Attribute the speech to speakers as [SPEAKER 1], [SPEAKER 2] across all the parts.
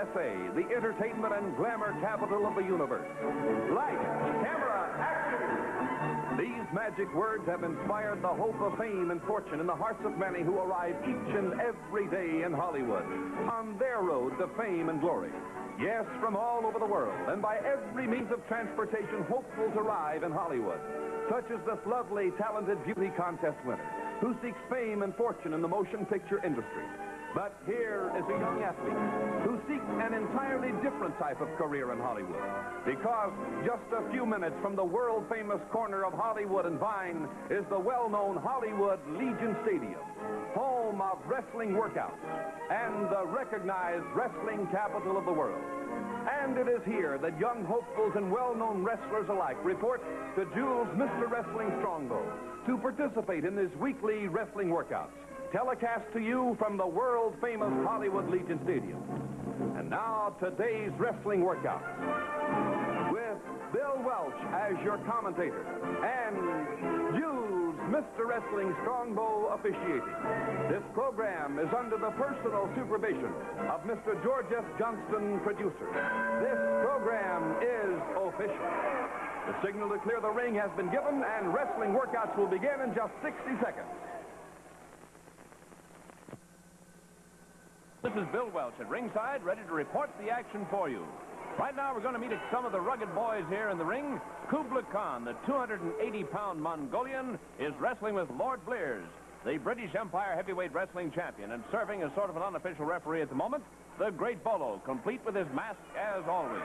[SPEAKER 1] USA, the entertainment and glamour capital of the universe. Lights, camera, action! These magic words have inspired the hope of fame and fortune in the hearts of many who arrive each and every day in Hollywood on their road to fame and glory. Yes, from all over the world and by every means of transportation, hopefuls arrive in Hollywood, such as this lovely, talented beauty contest winner who seeks fame and fortune in the motion picture industry. But here is a young athlete who seeks an entirely different type of career in Hollywood, because just a few minutes from the world-famous corner of Hollywood and Vine is the well-known Hollywood Legion Stadium, home of wrestling workouts and the recognized wrestling capital of the world. And it is here that young hopefuls and well-known wrestlers alike report to Jules' Mr. Wrestling Strongbow to participate in his weekly wrestling workouts, telecast to you from the world-famous Hollywood Legion Stadium. And now, today's wrestling workout, with Bill Welch as your commentator, and Jules, Mr. Wrestling Strongbow, officiating. This program is under the personal supervision of Mr. George S. Johnston, producer. This program is official. The signal to clear the ring has been given, and wrestling workouts will begin in just 60 seconds. This is Bill Welch at ringside, ready to report the action for you. Right now, we're going to meet some of the rugged boys here in the ring. Kubla Khan, the 280-pound Mongolian, is wrestling with Lord Blears, the British Empire heavyweight wrestling champion, and serving as sort of an unofficial referee at the moment, the Great Bolo, complete with his mask as always.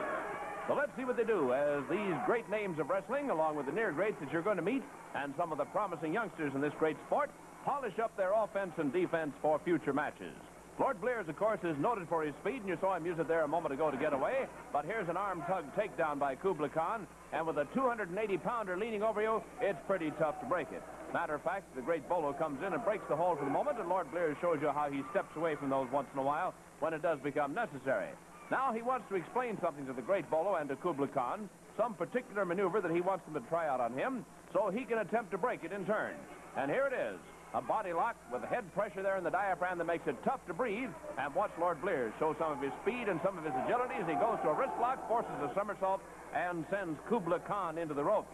[SPEAKER 1] So let's see what they do as these great names of wrestling, along with the near greats that you're going to meet, and some of the promising youngsters in this great sport, polish up their offense and defense for future matches. Lord Blears, of course, is noted for his speed, and you saw him use it there a moment ago to get away. But here's an arm-tug takedown by Kubla Khan, and with a 280-pounder leaning over you, it's pretty tough to break it. Matter of fact, the Great Bolo comes in and breaks the hold for the moment, and Lord Blears shows you how he steps away from those once in a while when it does become necessary. Now he wants to explain something to the Great Bolo and to Kubla Khan, some particular maneuver that he wants them to try out on him, so he can attempt to break it in turn. And here it is. A body lock with head pressure there in the diaphragm that makes it tough to breathe. And watch Lord Blears show some of his speed and some of his agility as he goes to a wrist lock, forces a somersault, and sends Kubla Khan into the ropes.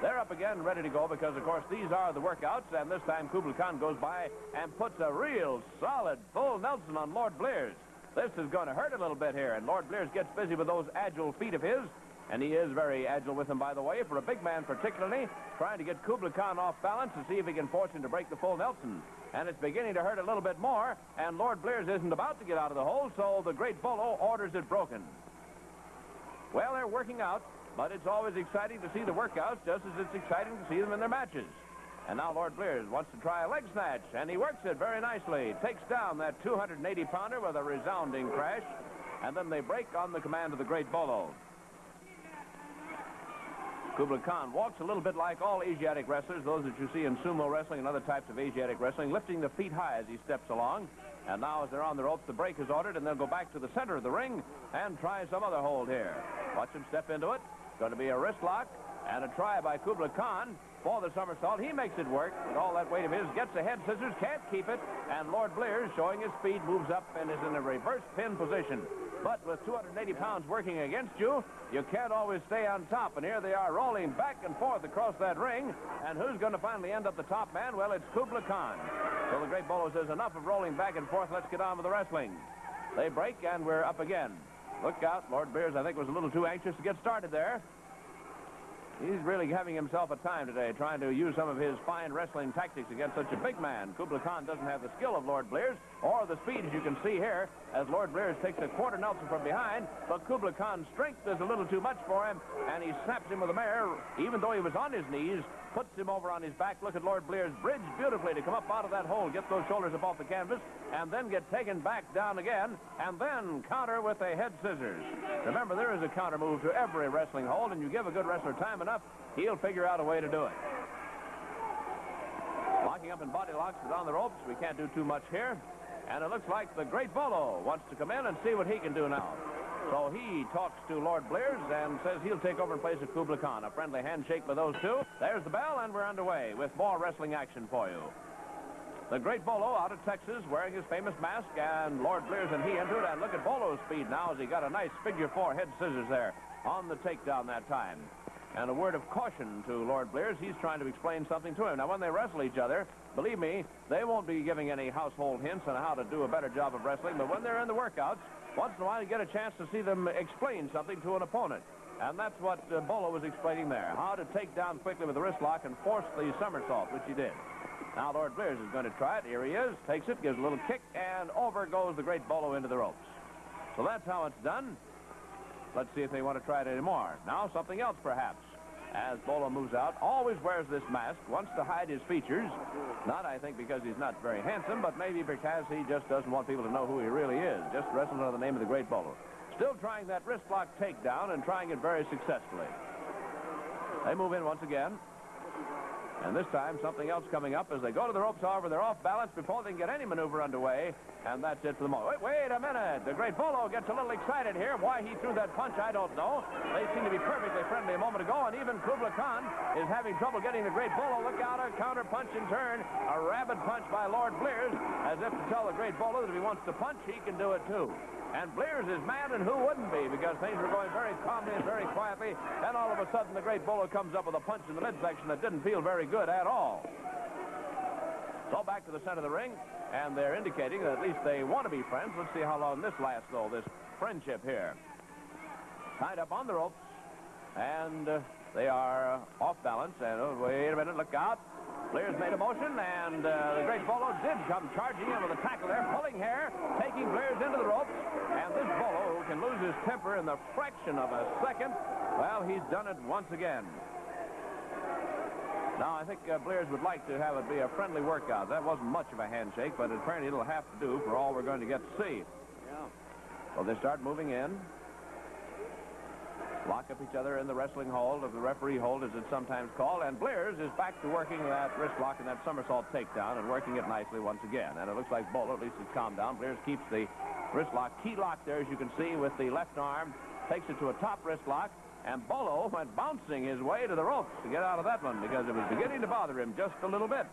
[SPEAKER 1] They're up again, ready to go, because, of course, these are the workouts. And this time, Kubla Khan goes by and puts a real solid full Nelson on Lord Blears. This is going to hurt a little bit here. And Lord Blears gets busy with those agile feet of his. And he is very agile with them, by the way, for a big man particularly, trying to get Kubla Khan off balance to see if he can force him to break the full Nelson. And it's beginning to hurt a little bit more, and Lord Blears isn't about to get out of the hole, so the Great Bolo orders it broken. Well, they're working out, but it's always exciting to see the workouts, just as it's exciting to see them in their matches. And now Lord Blears wants to try a leg snatch, and he works it very nicely. Takes down that 280-pounder with a resounding crash, and then they break on the command of the Great Bolo. Kubla Khan walks a little bit like all Asiatic wrestlers, those that you see in sumo wrestling and other types of Asiatic wrestling, lifting the feet high as he steps along. And now as they're on the ropes, the break is ordered, and they'll go back to the center of the ring and try some other hold here. Watch him step into it. Going to be a wrist lock and a try by Kubla Khan for the somersault. He makes it work with all that weight of his, gets the head scissors, can't keep it, and Lord Blears, showing his speed, moves up and is in a reverse pin position. But with 280 pounds working against you, you can't always stay on top. And here they are rolling back and forth across that ring. And who's going to finally end up the top man? Well, it's Kubla Khan. So the Great Bolo says, enough of rolling back and forth. Let's get on with the wrestling. They break, and we're up again. Look out. Lord Blears, I think, was a little too anxious to get started there. He's really having himself a time today, trying to use some of his fine wrestling tactics against such a big man. Kubla Khan doesn't have the skill of Lord Blears, or the speed, as you can see here, as Lord Blears takes a quarter Nelson from behind. But Kubla Khan's strength is a little too much for him, and he snaps him with a mare, even though he was on his knees, puts him over on his back. Look at Lord Blears bridge beautifully to come up out of that hole, get those shoulders up off the canvas, and then get taken back down again, and then counter with a head scissors. Remember, there is a counter move to every wrestling hold, and you give a good wrestler time enough, he'll figure out a way to do it. Locking up in body locks but on the ropes. We can't do too much here. And it looks like the Great Bolo wants to come in and see what he can do now. So he talks to Lord Blears and says he'll take over in place of Kubla Khan. A friendly handshake by those two. There's the bell, and we're underway with more wrestling action for you. The great Bolo out of Texas wearing his famous mask, and Lord Blears and he into it. And look at Bolo's speed now as he got a nice figure 4 head scissors there on the takedown that time. And a word of caution to Lord Blears. He's trying to explain something to him. Now, when they wrestle each other, believe me, they won't be giving any household hints on how to do a better job of wrestling. But when they're in the workouts, once in a while you get a chance to see them explain something to an opponent. And that's what Bolo was explaining there, how to take down quickly with the wrist lock and force the somersault, which he did. Now Lord Blears is going to try it. Here he is, takes it, gives a little kick, and over goes the great Bolo into the ropes. So that's how it's done. Let's see if they want to try it anymore. Now something else, perhaps. As Bolo moves out, always wears this mask, wants to hide his features. Not, I think, because he's not very handsome, but maybe because he just doesn't want people to know who he really is. Just wrestling under the name of the great Bolo. Still trying that wrist lock takedown and trying it very successfully. They move in once again. And this time, something else coming up. As they go to the ropes, however, they're off balance before they can get any maneuver underway. And that's it for the moment. Wait a minute. The great Bolo gets a little excited here. Why he threw that punch, I don't know. They seem to be perfectly friendly a moment ago. And even Kubla Khan is having trouble getting the great Bolo. Look out, a counter punch in turn. A rabid punch by Lord Blears, as if to tell the great Bolo that if he wants to punch, he can do it too. And Blears is mad, and who wouldn't be, because things were going very calmly and very quietly. Then all of a sudden, the great Bolo comes up with a punch in the midsection that didn't feel very good at all. So back to the center of the ring, and they're indicating that at least they want to be friends. Let's see how long this lasts, though, this friendship here. Tied up on the ropes, and they are off balance. And wait a minute, look out. Blears made a motion, and the great Bolo did come charging in with a tackle there, pulling hair, taking Blears into the ropes. And this Bolo, who can lose his temper in the fraction of a second, well, he's done it once again. Now, I think Blears would like to have it be a friendly workout. That wasn't much of a handshake, but apparently it'll have to do for all we're going to get to see.
[SPEAKER 2] Yeah.
[SPEAKER 1] So they start moving in. Lock up each other in the wrestling hold, or the referee hold, as it's sometimes called. And Blears is back to working that wrist lock and that somersault takedown and working it nicely once again. And it looks like Bolo, at least, has calmed down. Blears keeps the wrist lock, key lock there, as you can see, with the left arm. Takes it to a top wrist lock. And Bolo went bouncing his way to the ropes to get out of that one because it was beginning to bother him just a little bit.